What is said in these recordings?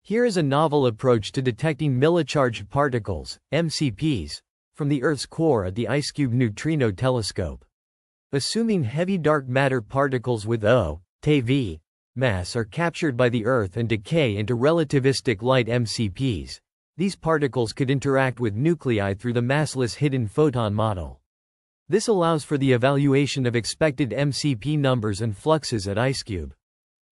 Here is a novel approach to detecting Milli-Charged Particles, MCPs, from the Earth's core at the IceCube neutrino telescope. Assuming heavy dark matter particles with O(TeV) mass are captured by the Earth and decay into relativistic light MCPs, these particles could interact with nuclei through the massless hidden photon model. This allows for the evaluation of expected MCP numbers and fluxes at IceCube.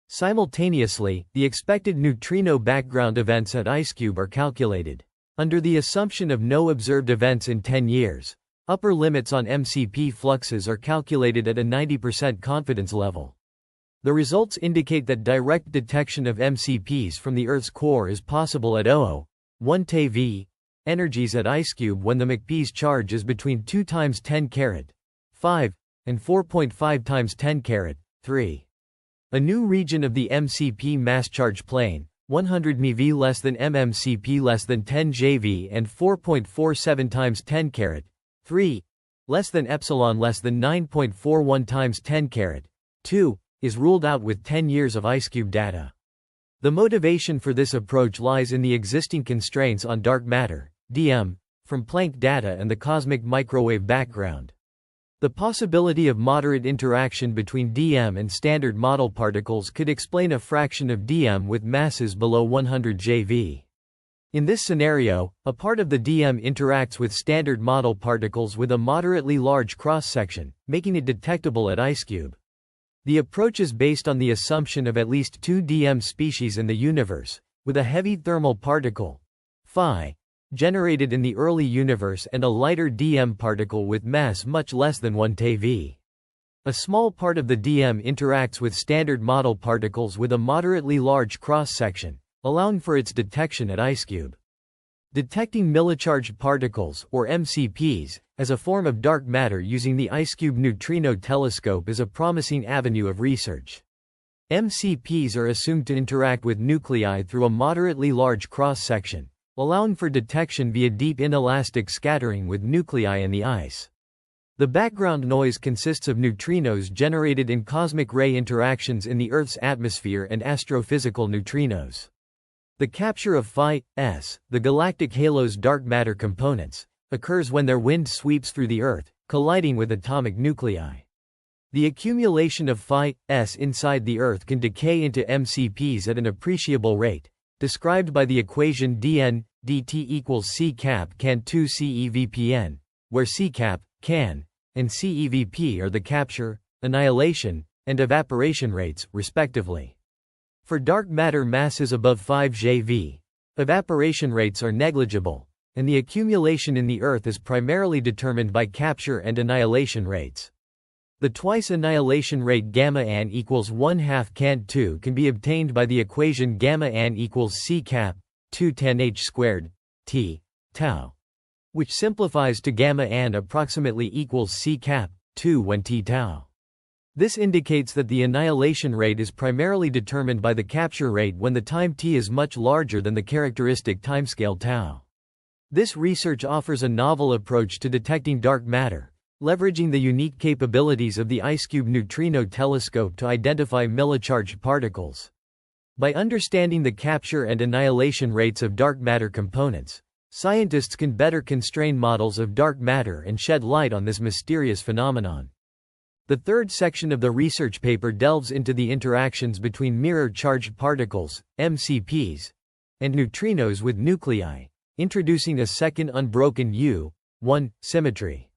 Simultaneously, the expected neutrino background events at IceCube are calculated. Under the assumption of no observed events in 10 years, upper limits on MCP fluxes are calculated at a 90% confidence level. The results indicate that direct detection of MCPs from the Earth's core is possible at 1 energies at IceCube when the MCP's charge is between 2 × 10⁻⁵ and 4.5 × 10⁻³ A new region of the MCP mass charge plane, 100 MeV less than MMCP less than 10 JeV and 4.47 × 10⁻³ less than epsilon less than 9.41 × 10⁻², is ruled out with 10 years of IceCube data. The motivation for this approach lies in the existing constraints on dark matter, DM, from Planck data and the cosmic microwave background. The possibility of moderate interaction between DM and standard model particles could explain a fraction of DM with masses below 100 JeV. In this scenario, a part of the DM interacts with standard model particles with a moderately large cross-section, making it detectable at IceCube. The approach is based on the assumption of at least 2 DM species in the universe, with a heavy thermal particle, phi, generated in the early universe and a lighter DM particle with mass much less than 1 TeV. A small part of the DM interacts with standard model particles with a moderately large cross-section, allowing for its detection at IceCube. Detecting Milli-Charged Particles, or MCPs, as a form of dark matter using the IceCube neutrino telescope is a promising avenue of research. MCPs are assumed to interact with nuclei through a moderately large cross-section, allowing for detection via deep inelastic scattering with nuclei in the ice. The background noise consists of neutrinos generated in cosmic ray interactions in the Earth's atmosphere and astrophysical neutrinos. The capture of phi-s, the galactic halo's dark matter components, occurs when their wind sweeps through the Earth, colliding with atomic nuclei. The accumulation of phi-s inside the Earth can decay into MCPs at an appreciable rate, described by the equation dN dt equals C cap can 2 CeVPN, where C cap, can, and CeVP are the capture, annihilation, and evaporation rates, respectively. For dark matter masses above 5 JeV, evaporation rates are negligible, and the accumulation in the Earth is primarily determined by capture and annihilation rates. The twice annihilation rate gamma-an equals 1/2 cant2 can be obtained by the equation gamma-an equals C cap 2 tan h squared t tau, which simplifies to gamma-an approximately equals C cap 2 when t tau. This indicates that the annihilation rate is primarily determined by the capture rate when the time t is much larger than the characteristic timescale tau. This research offers a novel approach to detecting dark matter, leveraging the unique capabilities of the IceCube neutrino telescope to identify Milli-Charged particles. By understanding the capture and annihilation rates of dark matter components, scientists can better constrain models of dark matter and shed light on this mysterious phenomenon. The third section of the research paper delves into the interactions between mirror-charged particles, MCPs, and neutrinos with nuclei, introducing a second unbroken U(1) symmetry.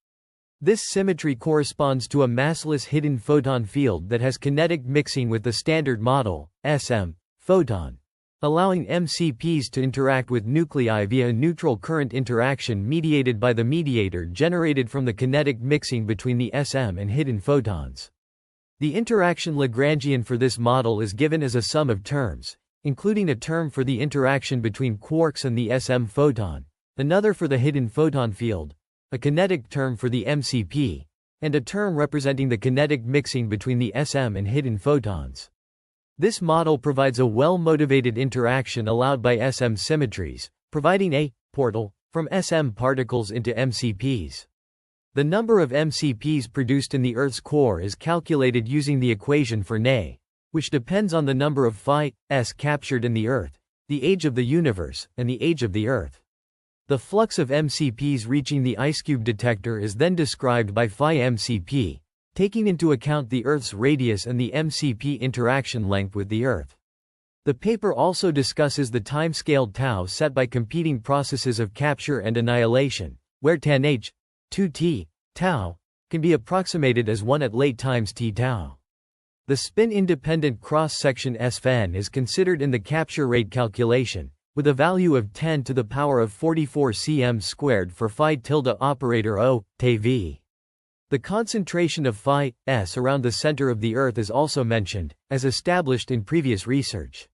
This symmetry corresponds to a massless hidden photon field that has kinetic mixing with the standard model, SM, photon, allowing MCPs to interact with nuclei via a neutral current interaction mediated by the mediator generated from the kinetic mixing between the SM and hidden photons. The interaction Lagrangian for this model is given as a sum of terms, including a term for the interaction between quarks and the SM photon, another for the hidden photon field, a kinetic term for the MCP, and a term representing the kinetic mixing between the SM and hidden photons. This model provides a well-motivated interaction allowed by SM symmetries, providing a portal from SM particles into MCPs. The number of MCPs produced in the Earth's core is calculated using the equation for Ne, which depends on the number of phi-s captured in the Earth, the age of the universe, and the age of the Earth. The flux of MCPs reaching the IceCube detector is then described by phi MCP, taking into account the Earth's radius and the MCP interaction length with the Earth. The paper also discusses the timescale tau set by competing processes of capture and annihilation, where tan h, 2t, tau, can be approximated as 1 at late times t tau. The spin-independent cross-section Sfn is considered in the capture rate calculation, with a value of 10 to the power of 44 cm squared for phi tilde operator O, Tv. The concentration of phi s around the center of the Earth is also mentioned, as established in previous research.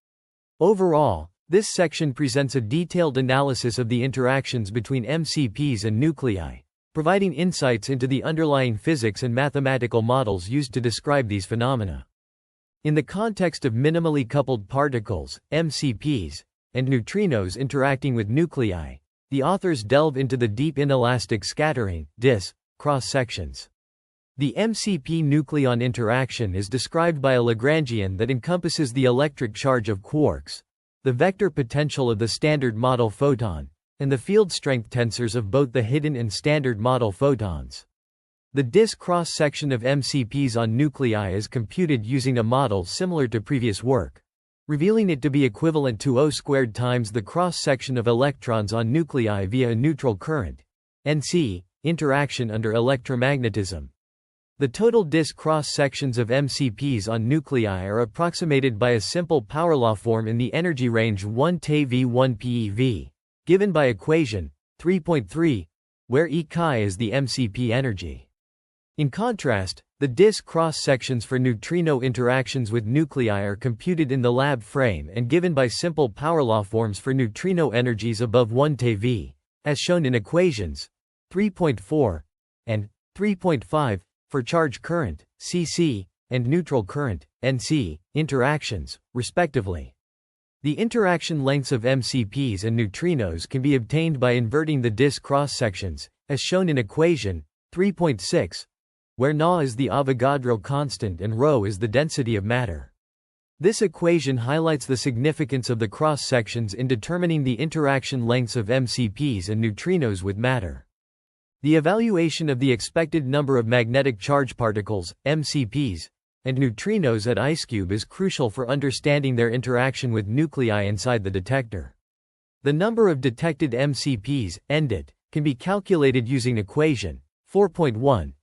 Overall, this section presents a detailed analysis of the interactions between MCPs and nuclei, providing insights into the underlying physics and mathematical models used to describe these phenomena. In the context of minimally coupled particles, MCPs, and neutrinos interacting with nuclei, the authors delve into the deep inelastic scattering, DIS, cross-sections. The MCP-nucleon interaction is described by a Lagrangian that encompasses the electric charge of quarks, the vector potential of the standard model photon, and the field strength tensors of both the hidden and standard model photons. The DIS cross-section of MCPs on nuclei is computed using a model similar to previous work, revealing it to be equivalent to O squared times the cross-section of electrons on nuclei via a neutral current, NC, interaction under electromagnetism. The total DIS cross-sections of MCPs on nuclei are approximated by a simple power law form in the energy range 1 TeV 1 PeV, given by equation 3.3, where E chi is the MCP energy. In contrast, the DIS cross-sections for neutrino interactions with nuclei are computed in the lab frame and given by simple power law forms for neutrino energies above 1 TeV, as shown in equations 3.4 and 3.5, for charge current, Cc, and neutral current, Nc, interactions, respectively. The interaction lengths of MCPs and neutrinos can be obtained by inverting the DIS cross-sections, as shown in equation 3.6, where Na is the Avogadro constant and ρ is the density of matter. This equation highlights the significance of the cross-sections in determining the interaction lengths of MCPs and neutrinos with matter. The evaluation of the expected number of magnetic charge particles, MCPs, and neutrinos at IceCube is crucial for understanding their interaction with nuclei inside the detector. The number of detected MCPs, NDET, can be calculated using equation 4.1,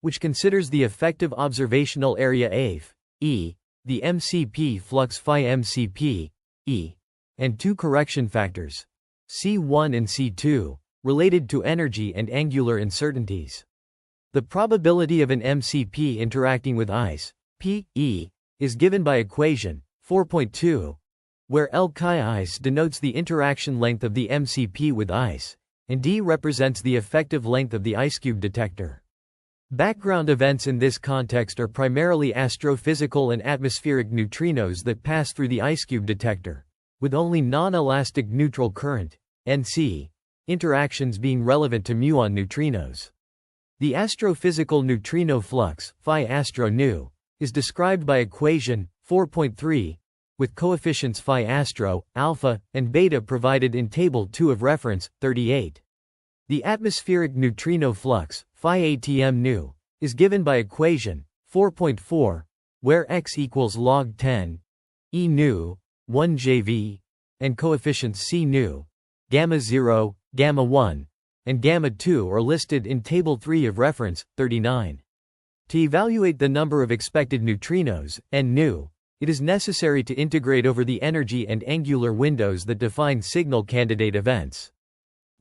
which considers the effective observational area AF, E, the MCP flux phi MCP, E, and two correction factors, C1 and C2, related to energy and angular uncertainties. The probability of an MCP interacting with ice, P, E, is given by equation 4.2, where L chi ice denotes the interaction length of the MCP with ice, and D represents the effective length of the IceCube detector. Background events in this context are primarily astrophysical and atmospheric neutrinos that pass through the IceCube detector, with only non-elastic neutral current, NC, interactions being relevant to muon neutrinos. The astrophysical neutrino flux, phi astro nu, is described by equation 4.3, with coefficients phi astro, alpha, and beta provided in table 2 of reference 38. The atmospheric neutrino flux, phi atm nu, is given by equation 4.4, where x equals log 10, E nu, 1 JV, and coefficients C nu, gamma 0, gamma 1, and gamma 2 are listed in table 3 of reference 39. To evaluate the number of expected neutrinos, N nu, it is necessary to integrate over the energy and angular windows that define signal candidate events.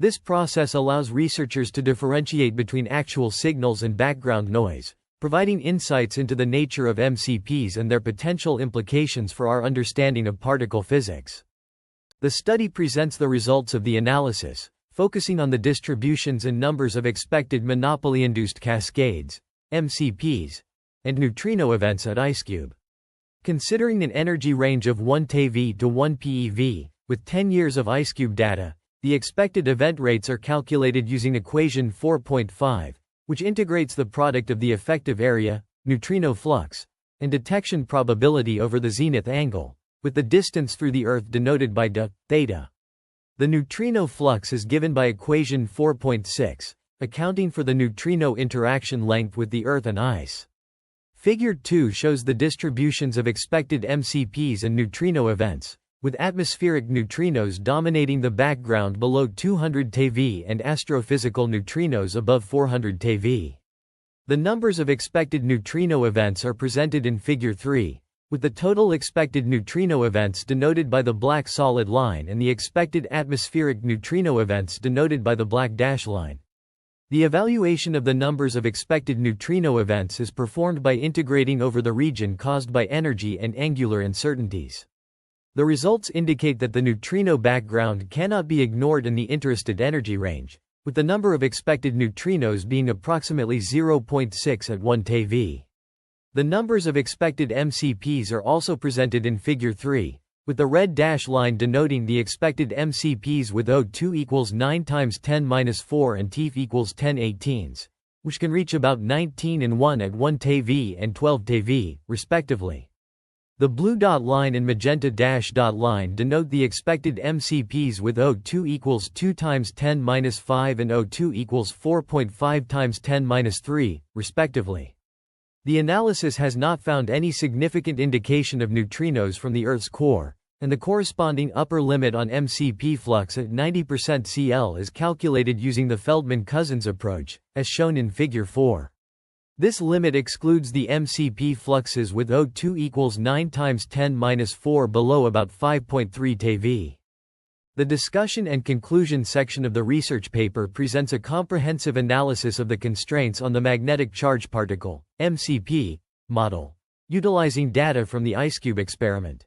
This process allows researchers to differentiate between actual signals and background noise, providing insights into the nature of MCPs and their potential implications for our understanding of particle physics. The study presents the results of the analysis, focusing on the distributions and numbers of expected monopoly-induced cascades, MCPs, and neutrino events at IceCube. Considering an energy range of 1 TeV to 1 PeV, with 10 years of IceCube data, the expected event rates are calculated using equation 4.5, which integrates the product of the effective area, neutrino flux, and detection probability over the zenith angle, with the distance through the Earth denoted by d, theta. The neutrino flux is given by equation 4.6, accounting for the neutrino interaction length with the Earth and ice. Figure 2 shows the distributions of expected MCPs and neutrino events, with atmospheric neutrinos dominating the background below 200 TeV and astrophysical neutrinos above 400 TeV. The numbers of expected neutrino events are presented in Figure 3, with the total expected neutrino events denoted by the black solid line and the expected atmospheric neutrino events denoted by the black dashed line. The evaluation of the numbers of expected neutrino events is performed by integrating over the region caused by energy and angular uncertainties. The results indicate that the neutrino background cannot be ignored in the interested energy range, with the number of expected neutrinos being approximately 0.6 at 1 TeV. The numbers of expected MCPs are also presented in Figure 3, with the red dash line denoting the expected MCPs with O2 equals 9 × 10⁻⁴ and TeV equals 10/18, which can reach about 19 and 1 at 1 TeV and 12 TeV, respectively. The blue dot line and magenta dash dot line denote the expected MCPs with O2 equals 2 × 10⁻⁵ and O2 equals 4.5 × 10⁻3, respectively. The analysis has not found any significant indication of neutrinos from the Earth's core, and the corresponding upper limit on MCP flux at 90% Cl is calculated using the Feldman-Cousins approach, as shown in Figure 4. This limit excludes the MCP fluxes with O2 equals 9 × 10⁻⁴ below about 5.3 TeV. The discussion and conclusion section of the research paper presents a comprehensive analysis of the constraints on the magnetic charge particle (MCP) model, utilizing data from the IceCube experiment.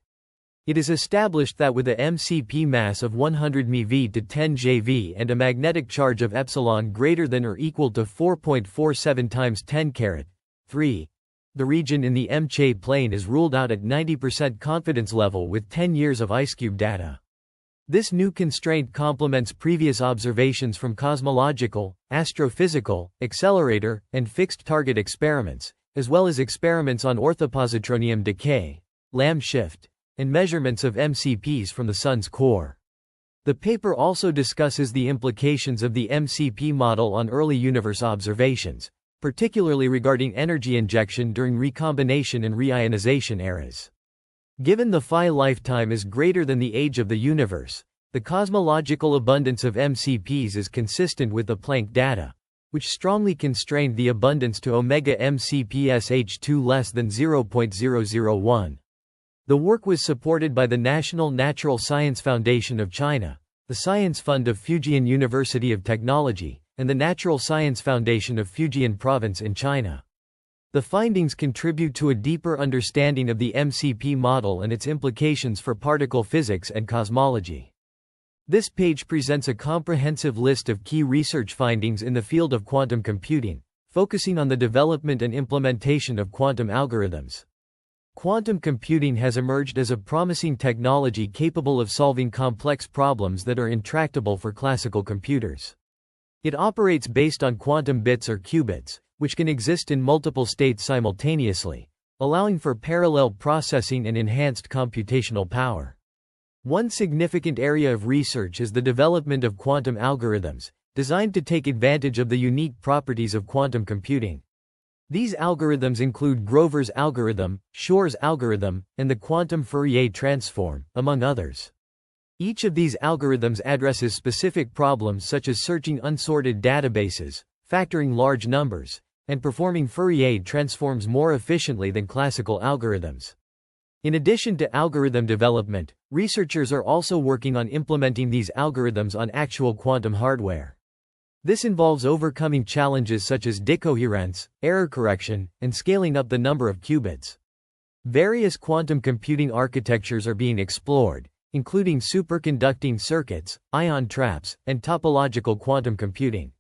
It is established that with a MCP mass of 100 MeV to 10 JeV and a magnetic charge of epsilon greater than or equal to 4.47 × 10⁻³ the region in the M-Che plane is ruled out at 90% confidence level with 10 years of IceCube data. This new constraint complements previous observations from cosmological, astrophysical, accelerator, and fixed target experiments, as well as experiments on orthopositronium decay, Lamb shift, and measurements of MCPs from the Sun's core. The paper also discusses the implications of the MCP model on early universe observations, particularly regarding energy injection during recombination and reionization eras. Given the phi lifetime is greater than the age of the universe, the cosmological abundance of MCPs is consistent with the Planck data, which strongly constrained the abundance to omega MCPSH2 less than 0.001. The work was supported by the National Natural Science Foundation of China, the Science Fund of Fujian University of Technology, and the Natural Science Foundation of Fujian Province in China. The findings contribute to a deeper understanding of the MCP model and its implications for particle physics and cosmology. This page presents a comprehensive list of key research findings in the field of quantum computing, focusing on the development and implementation of quantum algorithms. Quantum computing has emerged as a promising technology capable of solving complex problems that are intractable for classical computers. It operates based on quantum bits or qubits, which can exist in multiple states simultaneously, allowing for parallel processing and enhanced computational power. One significant area of research is the development of quantum algorithms, designed to take advantage of the unique properties of quantum computing. These algorithms include Grover's algorithm, Shor's algorithm, and the quantum Fourier transform, among others. Each of these algorithms addresses specific problems such as searching unsorted databases, factoring large numbers, and performing Fourier transforms more efficiently than classical algorithms. In addition to algorithm development, researchers are also working on implementing these algorithms on actual quantum hardware. This involves overcoming challenges such as decoherence, error correction, and scaling up the number of qubits. Various quantum computing architectures are being explored, including superconducting circuits, ion traps, and topological quantum computing.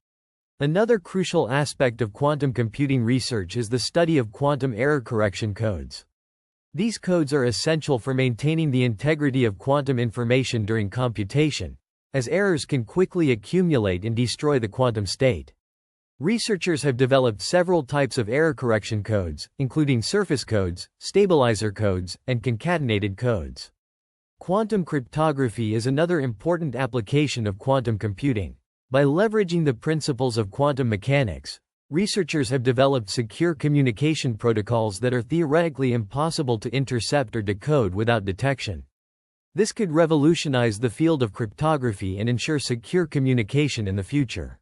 Another crucial aspect of quantum computing research is the study of quantum error correction codes. These codes are essential for maintaining the integrity of quantum information during computation, as errors can quickly accumulate and destroy the quantum state. Researchers have developed several types of error correction codes, including surface codes, stabilizer codes, and concatenated codes. Quantum cryptography is another important application of quantum computing. By leveraging the principles of quantum mechanics, researchers have developed secure communication protocols that are theoretically impossible to intercept or decode without detection. This could revolutionize the field of cryptography and ensure secure communication in the future.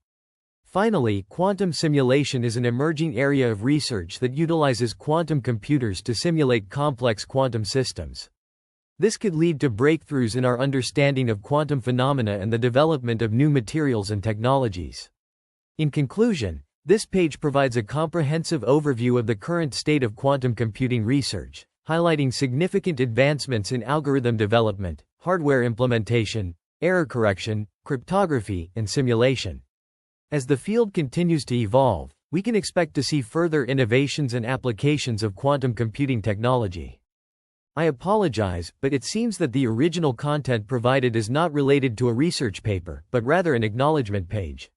Finally, quantum simulation is an emerging area of research that utilizes quantum computers to simulate complex quantum systems. This could lead to breakthroughs in our understanding of quantum phenomena and the development of new materials and technologies. In conclusion, this page provides a comprehensive overview of the current state of quantum computing research, highlighting significant advancements in algorithm development, hardware implementation, error correction, cryptography, and simulation. As the field continues to evolve, we can expect to see further innovations and applications of quantum computing technology. I apologize, but it seems that the original content provided is not related to a research paper, but rather an acknowledgement page.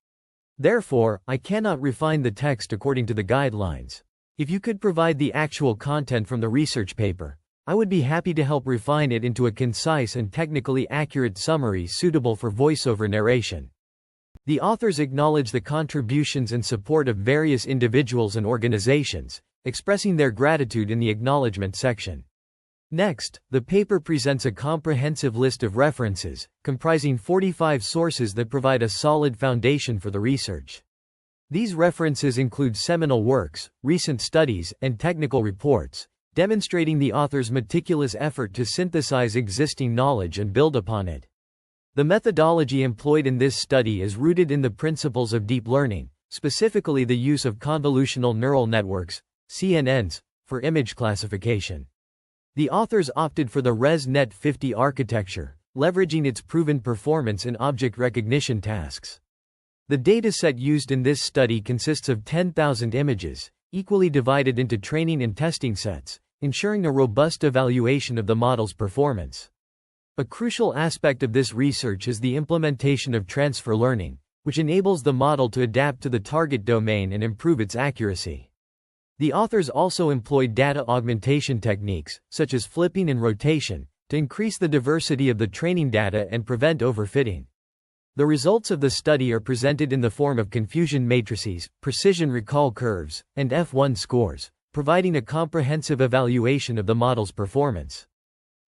Therefore, I cannot refine the text according to the guidelines. If you could provide the actual content from the research paper, I would be happy to help refine it into a concise and technically accurate summary suitable for voiceover narration. The authors acknowledge the contributions and support of various individuals and organizations, expressing their gratitude in the acknowledgement section. Next, the paper presents a comprehensive list of references, comprising 45 sources that provide a solid foundation for the research. These references include seminal works, recent studies, and technical reports, demonstrating the author's meticulous effort to synthesize existing knowledge and build upon it. The methodology employed in this study is rooted in the principles of deep learning, specifically the use of convolutional neural networks, CNNs, for image classification. The authors opted for the ResNet 50 architecture, leveraging its proven performance in object recognition tasks. The dataset used in this study consists of 10,000 images, equally divided into training and testing sets, ensuring a robust evaluation of the model's performance. A crucial aspect of this research is the implementation of transfer learning, which enables the model to adapt to the target domain and improve its accuracy. The authors also employed data augmentation techniques, such as flipping and rotation, to increase the diversity of the training data and prevent overfitting. The results of the study are presented in the form of confusion matrices, precision recall curves, and F1 scores, providing a comprehensive evaluation of the model's performance.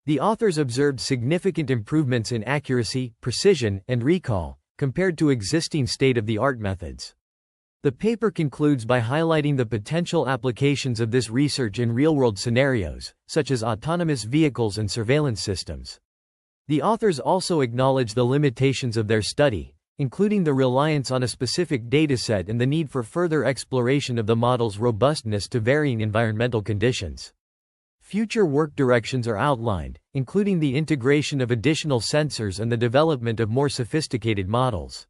The authors observed significant improvements in accuracy, precision, and recall, compared to existing state-of-the-art methods. The paper concludes by highlighting the potential applications of this research in real-world scenarios, such as autonomous vehicles and surveillance systems. The authors also acknowledge the limitations of their study, including the reliance on a specific dataset and the need for further exploration of the model's robustness to varying environmental conditions. Future work directions are outlined, including the integration of additional sensors and the development of more sophisticated models.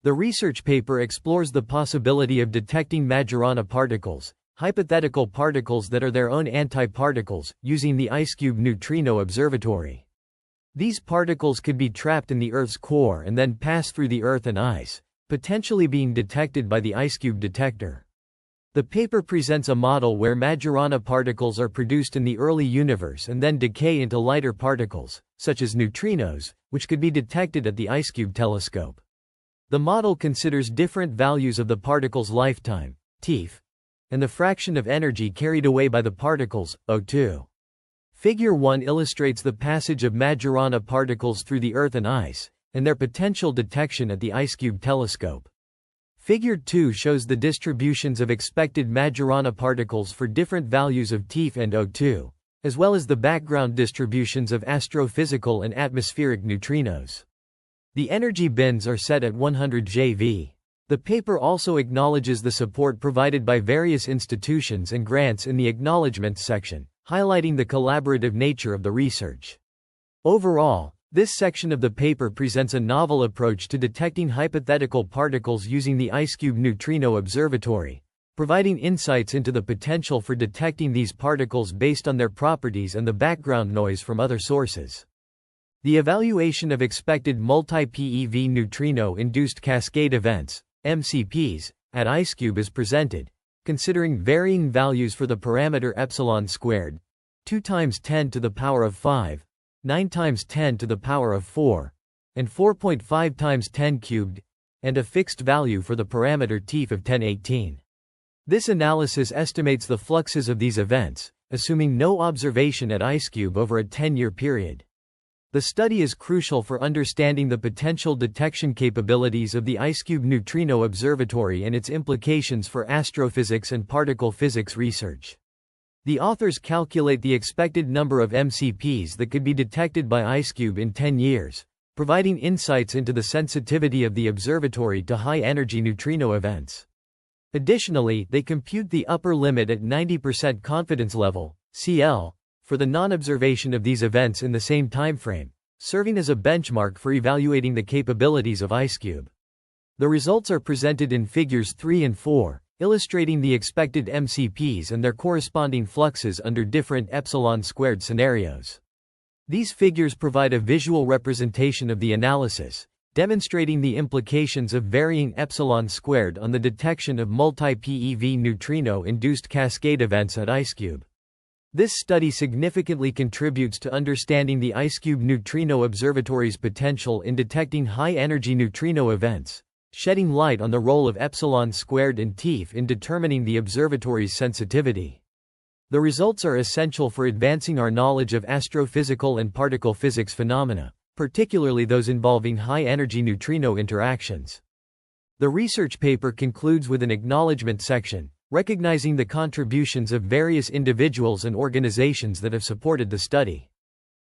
The research paper explores the possibility of detecting Majorana particles, hypothetical particles that are their own antiparticles, using the IceCube neutrino observatory. These particles could be trapped in the Earth's core and then pass through the Earth and ice, potentially being detected by the IceCube detector. The paper presents a model where Majorana particles are produced in the early universe and then decay into lighter particles, such as neutrinos, which could be detected at the IceCube telescope. The model considers different values of the particle's lifetime, TIF, and the fraction of energy carried away by the particles, O2. Figure 1 illustrates the passage of Majorana particles through the Earth and ice, and their potential detection at the IceCube telescope. Figure 2 shows the distributions of expected Majorana particles for different values of TIF and O2, as well as the background distributions of astrophysical and atmospheric neutrinos. The energy bins are set at 100 JeV. The paper also acknowledges the support provided by various institutions and grants in the acknowledgements section, highlighting the collaborative nature of the research. Overall, this section of the paper presents a novel approach to detecting hypothetical particles using the IceCube neutrino observatory, providing insights into the potential for detecting these particles based on their properties and the background noise from other sources. The evaluation of expected multi-PeV neutrino-induced cascade events, MCPs, at IceCube is presented, considering varying values for the parameter epsilon squared, 2 × 10⁵, 9 times 10 to the power of 4, and 4.5 times 10 cubed, and a fixed value for the parameter TIF of 1018. This analysis estimates the fluxes of these events, assuming no observation at IceCube over a 10-year period. The study is crucial for understanding the potential detection capabilities of the IceCube Neutrino Observatory and its implications for astrophysics and particle physics research. The authors calculate the expected number of MCPs that could be detected by IceCube in 10 years, providing insights into the sensitivity of the observatory to high-energy neutrino events. Additionally, they compute the upper limit at 90% confidence level, CL, for the non-observation of these events in the same timeframe, serving as a benchmark for evaluating the capabilities of IceCube. The results are presented in figures 3 and 4, illustrating the expected MCPs and their corresponding fluxes under different epsilon squared scenarios. These figures provide a visual representation of the analysis, demonstrating the implications of varying epsilon squared on the detection of multi-PeV neutrino-induced cascade events at IceCube. This study significantly contributes to understanding the IceCube Neutrino Observatory's potential in detecting high-energy neutrino events, shedding light on the role of epsilon squared and TIF in determining the observatory's sensitivity. The results are essential for advancing our knowledge of astrophysical and particle physics phenomena, particularly those involving high-energy neutrino interactions. The research paper concludes with an acknowledgement section, recognizing the contributions of various individuals and organizations that have supported the study.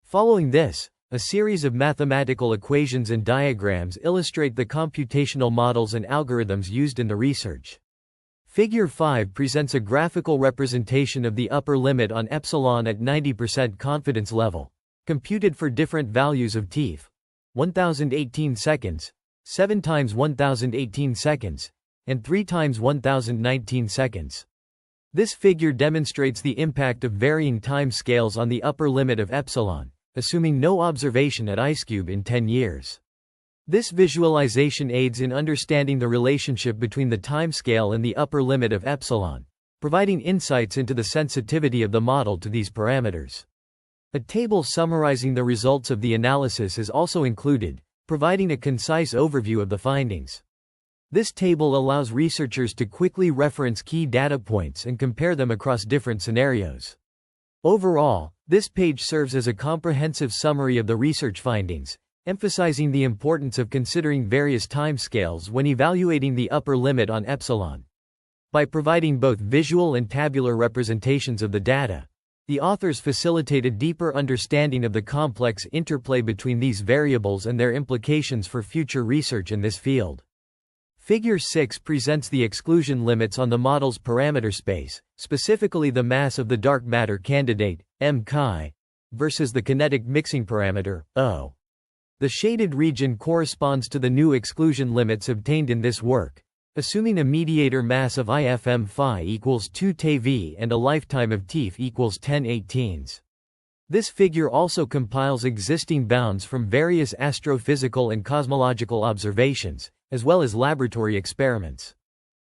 Following this, a series of mathematical equations and diagrams illustrate the computational models and algorithms used in the research. Figure 5 presents a graphical representation of the upper limit on epsilon at 90% confidence level, computed for different values of TIF, 1018 seconds, 7 times 1018 seconds, and 3 times 1019 seconds. This figure demonstrates the impact of varying time scales on the upper limit of epsilon, assuming no observation at IceCube in 10 years. This visualization aids in understanding the relationship between the timescale and the upper limit of epsilon, providing insights into the sensitivity of the model to these parameters. A table summarizing the results of the analysis is also included, providing a concise overview of the findings. This table allows researchers to quickly reference key data points and compare them across different scenarios. Overall, this page serves as a comprehensive summary of the research findings, emphasizing the importance of considering various timescales when evaluating the upper limit on epsilon. By providing both visual and tabular representations of the data, the authors facilitate a deeper understanding of the complex interplay between these variables and their implications for future research in this field. Figure 6 presents the exclusion limits on the model's parameter space, specifically the mass of the dark matter candidate, m_chi, versus the kinetic mixing parameter, O. The shaded region corresponds to the new exclusion limits obtained in this work, assuming a mediator mass of IFM phi equals 2 TeV and a lifetime of TIF equals 1018s. This figure also compiles existing bounds from various astrophysical and cosmological observations, as well as laboratory experiments.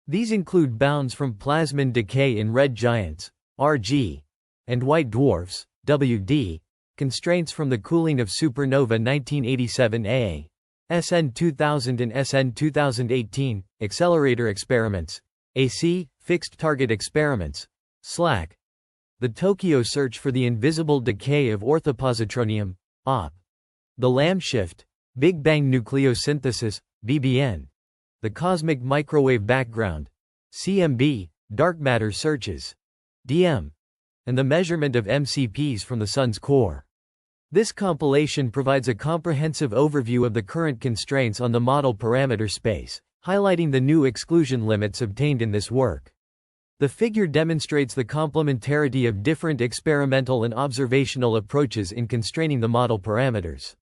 These include bounds from plasmon decay in red giants, RG, and white dwarfs, WD, constraints from the cooling of supernova 1987A, SN 2000 and SN 2018, accelerator experiments, AC, fixed target experiments, SLAC, the Tokyo search for the invisible decay of orthopositronium, OP, the Lamb shift, Big Bang nucleosynthesis, BBN, the cosmic microwave background, CMB, dark matter searches, DM, and the measurement of MCPs from the Sun's core. This compilation provides a comprehensive overview of the current constraints on the model parameter space, highlighting the new exclusion limits obtained in this work. The figure demonstrates the complementarity of different experimental and observational approaches in constraining the model parameters.